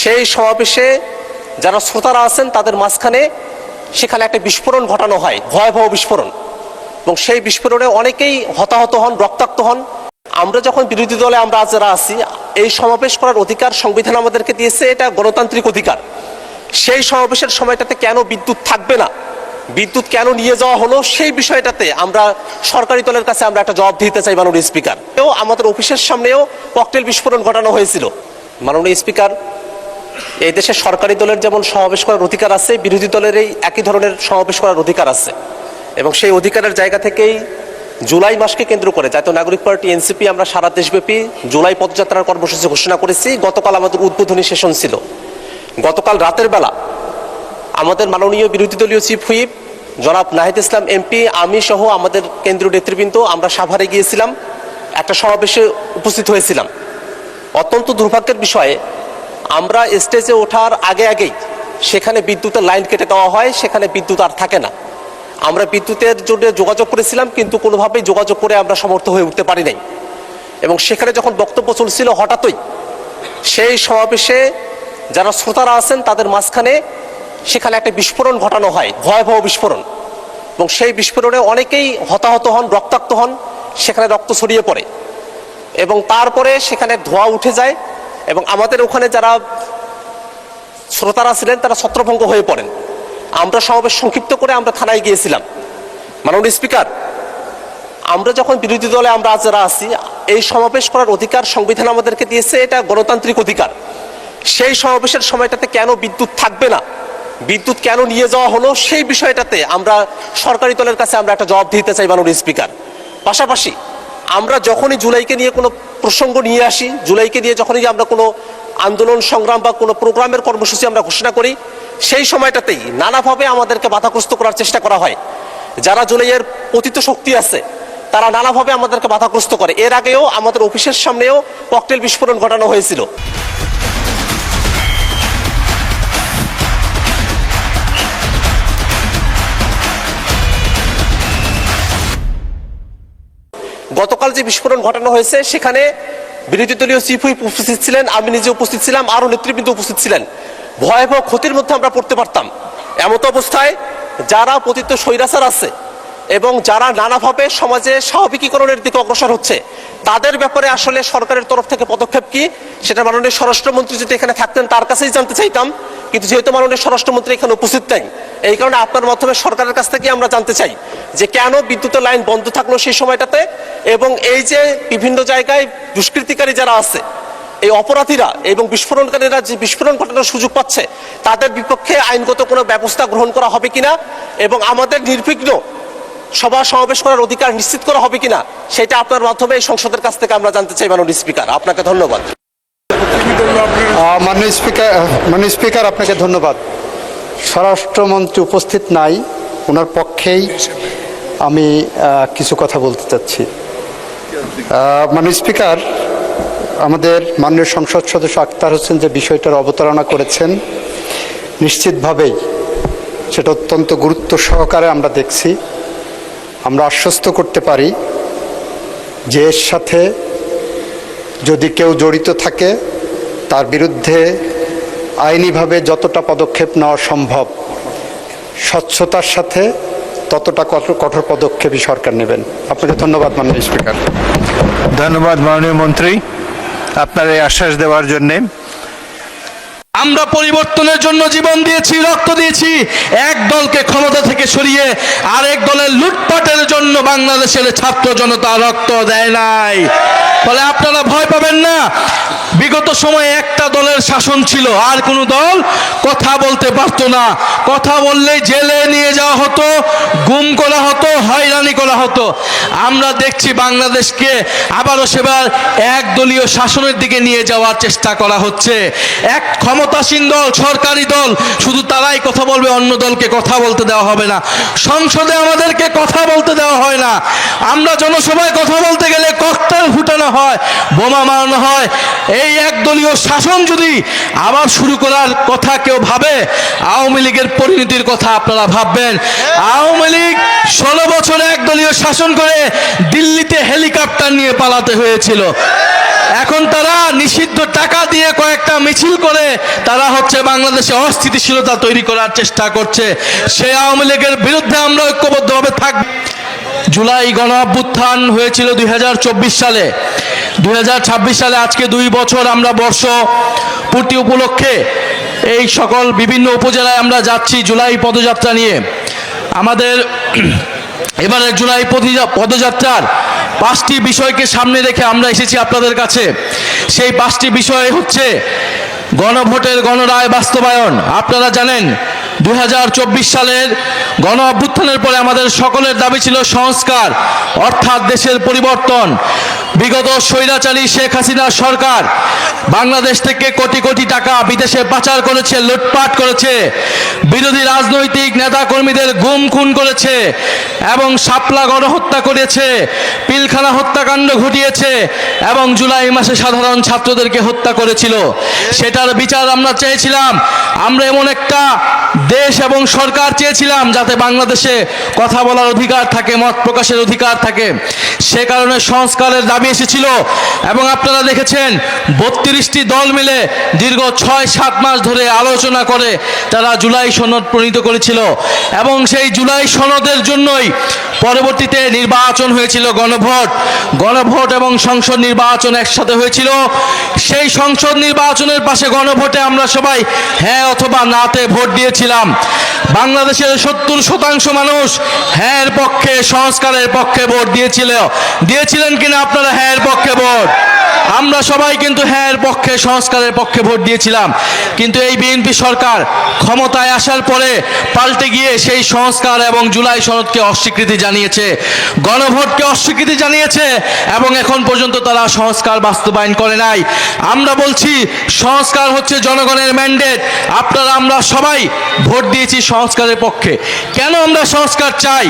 সেই সমাবেশে যারা শ্রোতারা আছেন তাদের মাঝখানে সেখানে একটা বিস্ফোরণ ঘটানো হয়, ভয়াবহ বিস্ফোরণ, এবং সেই বিস্ফোরণে অনেকেই হতাহত হন, রক্তাক্ত হন। আমরা যখন বিরোধী দলে আমরা যারা আছি, এই সমাবেশ করার অধিকার সংবিধান আমাদেরকে দিয়েছে, এটা গণতান্ত্রিক অধিকার। সেই সমাবেশের সময়টাতে কেন বিদ্যুৎ থাকবে না, বিদ্যুৎ কেন নিয়ে যাওয়া হলো, সেই বিষয়টাতে আমরা সরকারি দলের কাছে আমরা একটা জবাব দিতে চাই মাননীয় স্পিকার। আমাদের অফিসের সামনেও ককটেল বিস্ফোরণ ঘটানো হয়েছিল। মাননীয় স্পিকার, এই দেশে সরকারি দলের যেমন সমাবেশ করার অধিকার আছে, বিরোধী দলের এই একই ধরনের সমাবেশ করার অধিকার আছে, এবং সেই অধিকারের জায়গা থেকেই জুলাই মাসকে কেন্দ্র করে জাতীয় নাগরিক পার্টি এনসিপি আমরা সারা দেশব্যাপী জুলাই পদযাত্রার কর্মসূচি ঘোষণা করেছি। গতকাল আমাদের উদ্বোধনী সেশন ছিল। গতকাল রাতের বেলা আমাদের মাননীয় বিরোধী দলীয় চিফ হুইপ জনাব নাহিদ ইসলাম এমপি, আমি সহ আমাদের কেন্দ্রীয় নেতৃবৃন্দ আমরা সাভারে গিয়েছিলাম, একটা সমাবেশে উপস্থিত হয়েছিলাম। অত্যন্ত দুর্ভাগ্যের বিষয়ে আমরা স্টেজে ওঠার আগেই সেখানে বিদ্যুতের লাইন কেটে দেওয়া হয়, সেখানে বিদ্যুৎ আর থাকে না। আমরা বিদ্যুতের জন্য যোগাযোগ করেছিলাম, কিন্তু কোনোভাবেই যোগাযোগ করে আমরা সমর্থ হয়ে উঠতে পারি নাই। এবং সেখানে যখন বক্তব্য চলছিল, হঠাৎই সেই সমাবেশে যারা শ্রোতারা আছেন তাদের মাঝখানে সেখানে একটা বিস্ফোরণ ঘটানো হয়, ভয়াবহ বিস্ফোরণ, এবং সেই বিস্ফোরণে অনেকেই হতাহত হন, রক্তাক্ত হন, সেখানে রক্ত ছড়িয়ে পড়ে, এবং তারপরে সেখানে ধোঁয়া উঠে যায়, এবং আমাদের ওখানে যারা শ্রোতারা ছিলেন তারা ছত্রভঙ্গ হয়ে পড়েন। আমরা সমাবেশ সংক্ষিপ্ত করে আমরা থানায় গিয়েছিলাম। মাননীয় স্পিকার, আমরা যখন বিরোধী দলে আমরা যারা আছি, এই সমাবেশ করার অধিকার সংবিধান আমাদেরকে দিয়েছে, এটা গণতান্ত্রিক অধিকার। সেই সমাবেশের সময়টাতে কেন বিদ্যুৎ থাকবে না, বিদ্যুৎ কেন নিয়ে যাওয়া হলো, সেই বিষয়টাতে আমরা সরকারি দলের কাছে আমরা একটা জবাব দিতে চাই মাননীয় স্পিকার। পাশাপাশি আমরা যখনই জুলাইকে নিয়ে কোনো প্রসঙ্গ নিয়ে আসি, জুলাইকে নিয়ে যখনই আমরা কোনো আন্দোলন সংগ্রাম বা কোনো প্রোগ্রামের কর্মসূচি আমরা ঘোষণা করি, সেই সময়টাতেই নানাভাবে আমাদেরকে বাধাগ্রস্ত করার চেষ্টা করা হয়। যারা জুলাইয়ের পতিত শক্তি আছে তারা নানাভাবে আমাদেরকে বাধাগ্রস্ত করে। এর আগেও আমাদের অফিসের সামনেও ককটেল বিস্ফোরণ ঘটানো হয়েছিল। গতকাল যে বিস্ফোরণ ঘটানো হয়েছে সেখানে বিরোধী দলীয় চিফ হুইপ উপস্থিত ছিলেন, আমি নিজে উপস্থিত ছিলাম, আরো নেতৃবৃন্দ উপস্থিত ছিলেন। ভয়াবহ ক্ষতির মধ্যে আমরা পড়তে পারতাম। এমত অবস্থায় যারা পতিত স্বৈরাচার আছে এবং যারা নানাভাবে সমাজে স্বাভাবিকীকরণের দিকে অগ্রসর হচ্ছে, তাদের ব্যাপারে আসলে সরকারের তরফ থেকে পদক্ষেপ কি, সেটা মাননীয় স্বরাষ্ট্রমন্ত্রী যদি এখানে থাকতেন তার কাছেই জানতে চাইতাম। কিন্তু যেহেতু মাননীয় স্বরাষ্ট্রমন্ত্রী এখানে উপস্থিত নেই, এই কারণে আপনার মাধ্যমে সরকারের কাছ থেকে আমরা জানতে চাই যে কেন বিদ্যুতের লাইন বন্ধ থাকলো সেই সময়টাতে, এবং এই যে বিভিন্ন জায়গায় দুষ্কৃতিকারী যারা আছে, এই অপরাধীরা এবং বিস্ফোরণকারীরা যে বিস্ফোরণ ঘটানোর সুযোগ পাচ্ছে, তাদের বিপক্ষে আইনগত কোনো ব্যবস্থা গ্রহণ করা হবে কিনা, এবং আমাদের নির্বিঘ্ন সভা সমাবেশ করার অধিকার নিশ্চিত করা হবে কিনা, সেটা আপনার মাধ্যমে এই সংসদের কাছ থেকে আমরা জানতে চাই মাননীয় স্পিকার। আপনাকে ধন্যবাদ। মাননীয় স্পিকার, আপনাকে ধন্যবাদ। স্বরাষ্ট্রমন্ত্রী উপস্থিত নাই, ওনার পক্ষেই আমি কিছু কথা বলতে চাচ্ছি। মাননীয় স্পিকার, আমাদের মাননীয় সংসদ সদস্য আক্তার হোসেন যে বিষয়টার অবতারণা করেছেন, নিশ্চিতভাবেই সেটা অত্যন্ত গুরুত্ব সহকারে আমরা দেখছি। আমরা আশ্বস্ত করতে পারি যে এর সাথে যদি কেউ জড়িত থাকে তার বিরুদ্ধে আইনিভাবে যতটা পদক্ষেপ নেওয়া সম্ভব, স্বচ্ছতার সাথে ততটা কঠোর পদক্ষেপই সরকার নেবেন। আপনাকে ধন্যবাদ মাননীয় স্পিকার। ধন্যবাদ মাননীয় মন্ত্রী আপনার এই আশ্বাস দেওয়ার জন্যে। আমরা পরিবর্তনের জন্য জীবন দিয়েছি, রক্ত দিয়েছি। এক দলকে ক্ষমতা থেকে সরিয়ে আরেক দলের লুটপাটের জন্য বাংলাদেশের ছাত্র জনতা রক্ত দেয় নাই। ফলে আপনারা ভয় পাবেন না। বিগত সময়ে একটা দলের শাসন ছিল, আর কোনো দল কথা বলতে পারতো না। কথা বললেই জেলে নিয়ে যাওয়া হতো, গুম করা হতো, হয়রানি করা হতো। আমরা দেখছি বাংলাদেশকে আবারও সেবার একদলীয় শাসনের দিকে নিয়ে যাওয়ার চেষ্টা করা হচ্ছে। এক ক্ষমতাসীন দল, সরকারি দল, শুধু তারাই কথা বলবে, অন্য দলকে কথা বলতে দেওয়া হবে না। সংসদে আমাদেরকে কথা বলতে দেওয়া হয় না। আমরা জনসভায় কথা বলতে গেলে ককটেল ফুটানো হয়, বোমা মারানো হয়। এই একদলীয় শাসন যদি আবার শুরু করার কথা কেউ ভাবে, আওয়ামী লীগের পরিণতির কথা আপনারা ভাববেন। আওয়ামী লীগ 16 বছর একদলীয় শাসন করে দিল্লিতে হেলিকপ্টার নিয়ে পালাতে হয়েছিল। এখন তারা নিষিদ্ধ টাকা দিয়ে কয়েকটা মিছিল করে তারা হচ্ছে বাংলাদেশে অস্থিতিশীলতা তৈরি করার চেষ্টা করছে। সেই আওয়ামী লীগের বিরুদ্ধে আমরা ঐক্যবদ্ধভাবে থাকব। জুলাই গণ অভ্যুত্থান হয়েছিল 2024 সালে। 2026 সালে আজকে 2 বছর আমরা বর্ষ পূর্তি উপলক্ষে এই সকল বিভিন্ন উপজেলায় আমরা যাচ্ছি জুলাই পদযাত্রা নিয়ে। আমাদের এবারে জুলাই পদযাত্রার 5টি বিষয়কে সামনে রেখে আমরা এসেছি আপনাদের কাছে। সেই 5টি বিষয় হচ্ছে গণভোটের গণরায় বাস্তবায়ন। আপনারা জানেন 2024 সালের গণ অভ্যুত্থানের পরে আমাদের সকলের দাবি ছিল সংস্কার, অর্থাৎ দেশের পরিবর্তন। বিগত স্বৈরাচারী শেখ হাসিনার সরকার বাংলাদেশ থেকে কোটি কোটি টাকা বিদেশে পাচার করেছে, লুটপাট করেছে, বিরোধী রাজনৈতিক নেতা কর্মীদের গুম খুন করেছে এবং শাপলা গণহত্যা করেছে, পিলখানা হত্যাকাণ্ড ঘটিয়েছে এবং জুলাই মাসে সাধারণ ছাত্রদেরকে হত্যা করেছিল। সেটার বিচার আমরা চেয়েছিলাম। আমরা এমন একটা দেশ এবং সরকার চেয়েছিলাম যাতে বাংলাদেশে কথা বলার অধিকার থাকে, মত প্রকাশের অধিকার থাকে। সে কারণে সংস্কারের দাবি এসেছিল এবং আপনারা দেখেছেন 32টি দল মিলে দীর্ঘ 6-7 মাস ধরে আলোচনা করে তারা জুলাই সনদ প্রণীত করেছিল এবং সেই জুলাই সনদের জন্যই পরবর্তীতে নির্বাচন হয়েছিল, গণভোট এবং সংসদ নির্বাচন একসাথে হয়েছিল। সেই সংসদ নির্বাচনের পাশে গণভোটে আমরা সবাই হ্যাঁ অথবা নাতে ভোট দিয়েছিলাম। বাংলাদেশের 70% মানুষ হ্যাঁ এর পক্ষে, সংস্কারের পক্ষে ভোট দিয়েছিলেন কিনা আপনারা হ্যাঁ এর পক্ষে ভোট? আমরা সবাই কিন্তু হ্যাঁ এর পক্ষে, সংস্কারের পক্ষে ভোট দিয়েছিলাম। কিন্তু এই বিএনপি সরকার ক্ষমতায় আসার পরে পাল্টে গিয়ে সেই সংস্কার এবং জুলাই সনদকে অস্বীকৃতি জানিয়েছে, গণভোটকে অস্বীকৃতি জানিয়েছে এবং এখন পর্যন্ত তারা সংস্কার বাস্তবায়ন করে নাই। আমরা বলছি সংস্কার হচ্ছে জনগণের ম্যান্ডেট। আমরা সবাই ভোট দিয়েছি সংস্কারের পক্ষে। কেন আমরা সংস্কার চাই?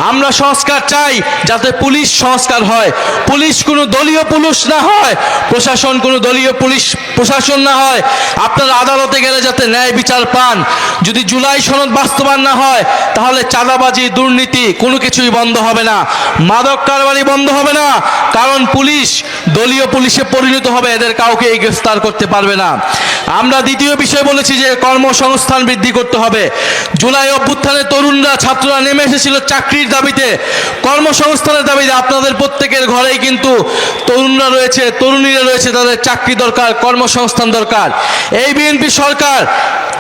আমরা সংস্কার চাই যাতে পুলিশ সংস্কার হয়, পুলিশ কোনো দলীয় পুলিশ না হয়, প্রশাসন কোনো দলীয় পুলিশ প্রশাসন না হয়। আপনারা আদালতে গেলে যাতে ন্যায় বিচার পান। যদি জুলাই সনদ বাস্তবায়ন না হয় তাহলে চাঁদাবাজি, দুর্নীতি কোনো কিছুই বন্ধ হবে না, মাদক কারবারি বন্ধ হবে না, কারণ পুলিশ দলীয় পুলিশে পরিণত হবে, এদের কাউকে গ্রেফতার করতে পারবে না। আমরা দ্বিতীয় বিষয় বলেছি যে কর্মসংস্থান বৃদ্ধি করতে হবে। জুলাই অভ্যুত্থানে তরুণরা, ছাত্ররা নেমে এসেছিল চাকরির দাবিতে, কর্মসংস্থানের দাবিতে। আপনাদের প্রত্যেকের ঘরেই কিন্তু তরুণরা রয়েছে, তরুণীরা রয়েছে, তাদের চাকরি দরকার, কর্মসংস্থান দরকার। এই বিএনপি সরকার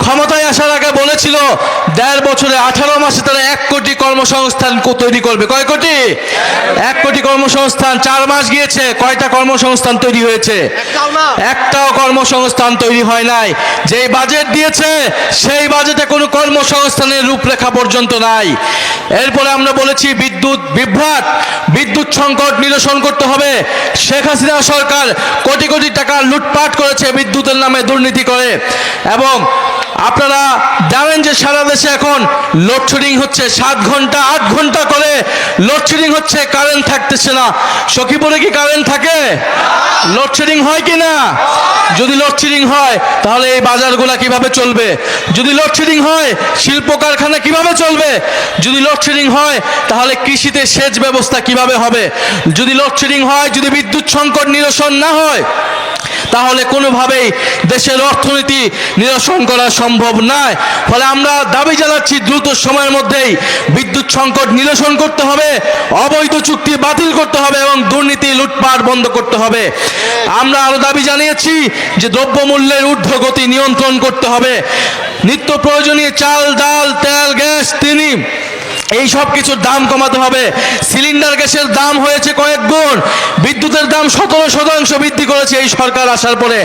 ক্ষমতায় আসার আগে বলেছিল 1.5 বছরে 18 মাসে তারা 1 কোটি কর্মসংস্থান তৈরি করবে। কয় কোটি? 1 কোটি কর্মসংস্থান। 4 মাস গিয়েছে, কয়টা কর্মসংস্থান তৈরি হয়েছে? একটাও কর্মসংস্থান তৈরি হয় নাই। যেই বাজেট দিয়েছে সেই বাজেটে কোনো কর্মসংস্থানের রূপরেখা পর্যন্ত নাই। এরপরে আমরা বলেছি বিদ্যুৎ বিভ্রাট, বিদ্যুৎ সংকট নিরসন করতে হবে। শেখ হাসিনা সরকার কোটি কোটি টাকা লুটপাট করেছে বিদ্যুতের নামে, দুর্নীতি করে। এবং আপনারা জানেন যে সারা দেশে এখন লোডশেডিং হচ্ছে, 7 ঘন্টা 8 ঘন্টা করে লোডশেডিং হচ্ছে, কারেন্ট থাকতেছে না। সখীপুরে কি কারেন্ট থাকে? লোডশেডিং হয় কি না? যদি লোডশেডিং হয় তাহলে এই বাজারগুলা কিভাবে চলবে? যদি লোডশেডিং হয় শিল্প কারখানা কিভাবে চলবে? যদি লোডশেডিং হয় তাহলে কৃষিতে সেচ ব্যবস্থা কিভাবে হবে? যদি লোডশেডিং হয়, যদি বিদ্যুৎ সংকট নিরসন না হয় তাহলে কোনোভাবেই দেশের অর্থনীতি নিরসন করা সম্ভব নয়। ফলে আমরা দাবি জানাচ্ছি দ্রুত সময়ের মধ্যেই বিদ্যুৎ সংকট নিরসন করতে হবে, অবৈধ চুক্তি বাতিল করতে হবে এবং দুর্নীতি, লুটপাট বন্ধ করতে হবে। আমরা আরো দাবি জানিয়েছি যে দ্রব্যমূল্যের ঊর্ধ্বগতি নিয়ন্ত্রণ করতে হবে। নিত্য প্রয়োজনীয় চাল, ডাল, তেল, গ্যাস, চিনি এই সব কিছুর দাম কমাতে হবে। সিলিন্ডার গ্যাসের দাম হয়েছে কয়েক গুণ, বিদ্যুতের দাম 17% বৃদ্ধি করেছে এই সরকার আসার পরে।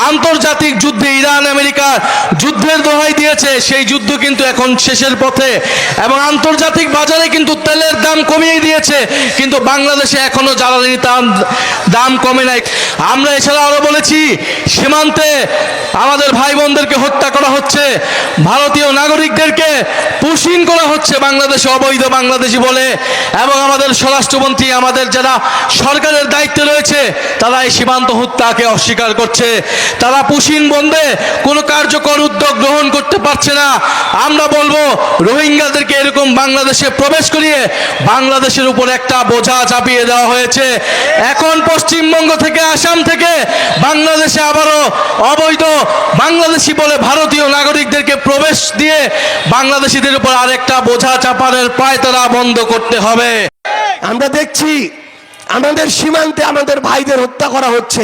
আন্তর্জাতিক যুদ্ধে ইরান আমেরিকা যুদ্ধের দোহাই দিয়েছে, সেই যুদ্ধ কিন্তু এখন শেষের পথে এবং আন্তর্জাতিক বাজারে কিন্তু তেলের দাম কমিয়ে দিয়েছে, কিন্তু বাংলাদেশে এখনো জ্বালানির দাম কমে নাই। আমরা এছাড়া আরো বলেছি সীমান্তে আমাদের ভাই বোনদেরকে হত্যা করা হচ্ছে, ভারতীয় নাগরিকদেরকে পুশিং করা হচ্ছে বাংলাদেশে অবৈধ বাংলাদেশি বলে, এবং আমাদের স্বরাষ্ট্রমন্ত্রী, আমাদের যারা সরকারের দায়িত্বে রয়েছে, তারা এই সীমান্ত হত্যাকে অস্বীকার করছে। তারা পুশিন বন্ধে কোনো কার্যকর উদ্যোগ গ্রহণ করতে পারছে না। আমরা বলবো, রোহিঙ্গাদেরকে এরকম বাংলাদেশে প্রবেশ করিয়ে বাংলাদেশের উপর একটা বোঝা চাপিয়ে দেওয়া হয়েছে। এখন পশ্চিমবঙ্গ থেকে, আসাম থেকে বাংলাদেশে আবারও অবৈধ বাংলাদেশি বলে ভারতীয় নাগরিকদেরকে প্রবেশ দিয়ে বাংলাদেশিদের উপর আরেকটা বোঝা চাপানোর পায়তারা বন্ধ করতে হবে। আমরা দেখছি আমাদের সীমান্তে আমাদের ভাইদের হত্যা করা হচ্ছে,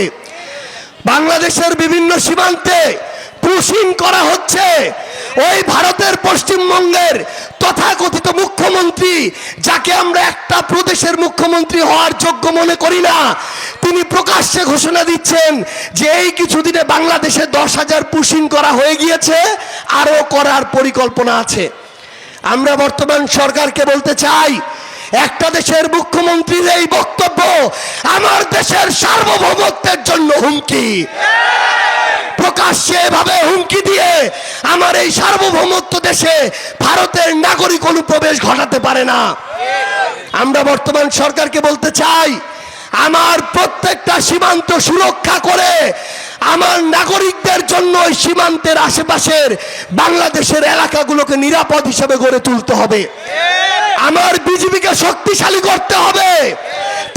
বাংলাদেশের বিভিন্ন সীমান্তে পুশিং করা হচ্ছে। ওই ভারতের পশ্চিমবঙ্গের তথাকথিত মুখ্যমন্ত্রী, যাকে আমরা একটা প্রদেশের মুখ্যমন্ত্রী হওয়ার যোগ্য মনে করি না, তিনি প্রকাশ্যে ঘোষণা দিচ্ছেন যে এই কিছুদিনে বাংলাদেশে 10,000 পুশিং করা হয়ে গিয়েছে, আরো করার পরিকল্পনা আছে। আমরা বর্তমান সরকারকে বলতে চাই, একটা দেশের মুখ্যমন্ত্রীর এই বক্তব্য আমার দেশের সার্বভৌমত্বের জন্য হুমকি। প্রকাশ্যে এভাবে হুমকি দিয়ে আমার এই সার্বভৌমত্ব দেশে ভারতের নাগরিক অনুপ্রবেশ ঘটাতে পারে না। আমরা বর্তমান সরকারকে বলতে চাই, আমার প্রত্যেকটা সীমান্ত সুরক্ষা করে আমার নাগরিকদের জন্য ওই সীমান্তের আশেপাশের বাংলাদেশের এলাকাগুলোকে নিরাপদ হিসেবে গড়ে তুলতে হবে। আমার বিজিবিকে শক্তিশালী করতে হবে,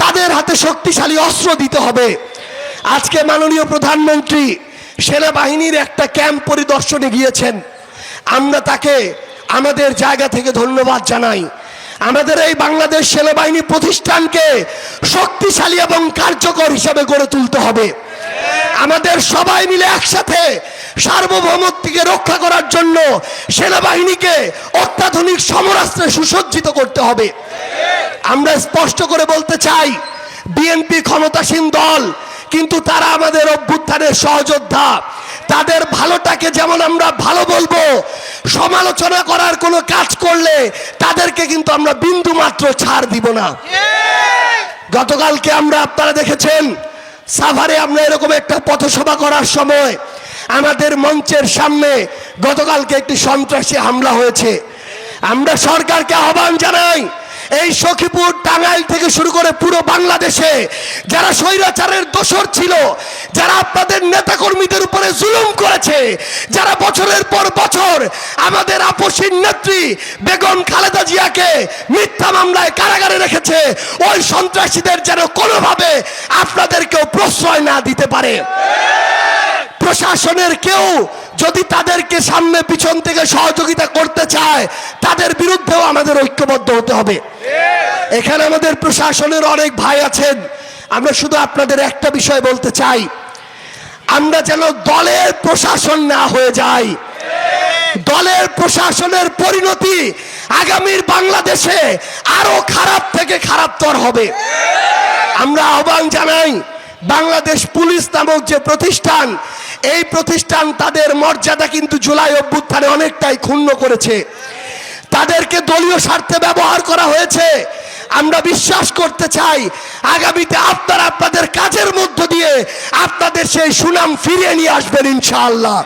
তাদের হাতে শক্তিশালী অস্ত্র দিতে হবে। আজকে মাননীয় প্রধানমন্ত্রী সেনাবাহিনীর একটা ক্যাম্প পরিদর্শনে গিয়েছেন, আমরা তাকে আমাদের জায়গা থেকে ধন্যবাদ জানাই। আমাদের এই বাংলাদেশ সেনাবাহিনী প্রতিষ্ঠানকে শক্তিশালী এবং কার্যকর হিসাবে গড়ে তুলতে হবে। আমাদের সবাই মিলে একসাথে সার্বভৌমত্বকে রক্ষা করার জন্য সেনাবাহিনীকে অত্যাধুনিক সমরাস্ত্রে সুসজ্জিত করতে হবে। আমরা স্পষ্ট করে বলতে চাই, বিএনপি ক্ষমতাসীন দল, কিন্তু তারা আমাদের অভ্যুত্থানের সহযোদ্ধা। তাদের ভালোটাকে যেমন আমরা ভালো বলবো, সমালোচনা করার কোনো কাজ করলে তাদেরকে কিন্তু আমরা বিন্দু মাত্র ছাড় দিব না। গতকালকে আমরা, আপনারা দেখেছেন, সাভারে আমরা এরকম একটা পথসভা করার সময় আমাদের মঞ্চের সামনে গতকালকে একটি সন্ত্রাসী হামলা হয়েছে। আমরা সরকারকে আহ্বান জানাই, এই সখীপুর, টাঙ্গাইল থেকে শুরু করে পুরো বাংলাদেশে যারা স্বৈরাচারের দোসর ছিল, যারা আপনাদের নেতাকর্মীদের উপরে জুলুম করেছে, যারা বছরের পর বছর আমাদের আপসীর নেত্রী বেগম খালেদা জিয়াকে মিথ্যা মামলায় কারাগারে রেখেছে, ওই সন্ত্রাসীদের যেন কোনোভাবে আপনাদেরকেও প্রশ্রয় না দিতে পারে। প্রশাসনের কেউ যদি তাদেরকে সামনে পিছন থেকে সহযোগিতা করতে চায়, তাদের বিরুদ্ধেও আমাদের ঐক্যবদ্ধ হতে হবে। এখানে আমাদের প্রশাসনের অনেক ভাই আছেন, আমরা শুধু আপনাদের একটা বিষয় বলতে চাই, আমরা যেন দলের প্রশাসন না হয়ে যাই। দলের প্রশাসনের পরিণতি আগামীর বাংলাদেশে আরো খারাপ থেকে খারাপতর হবে। আমরা আহ্বান জানাই, বাংলাদেশ পুলিশ নামক যে প্রতিষ্ঠান, এই প্রতিষ্ঠান তাদের মর্যাদা কিন্তু জুলাই অভ্যুত্থানে অনেকটাই ক্ষুণ্ণ করেছে। তাদেরকে দলীয় স্বার্থে ব্যবহার করা হয়েছে। আমরা বিশ্বাস করতে চাই, আগামীতে আপনারা আপনাদের কাজের মধ্য দিয়ে আপনাদের সেই সুনাম ফিরিয়ে নিয়ে আসবেন ইনশাআল্লাহ।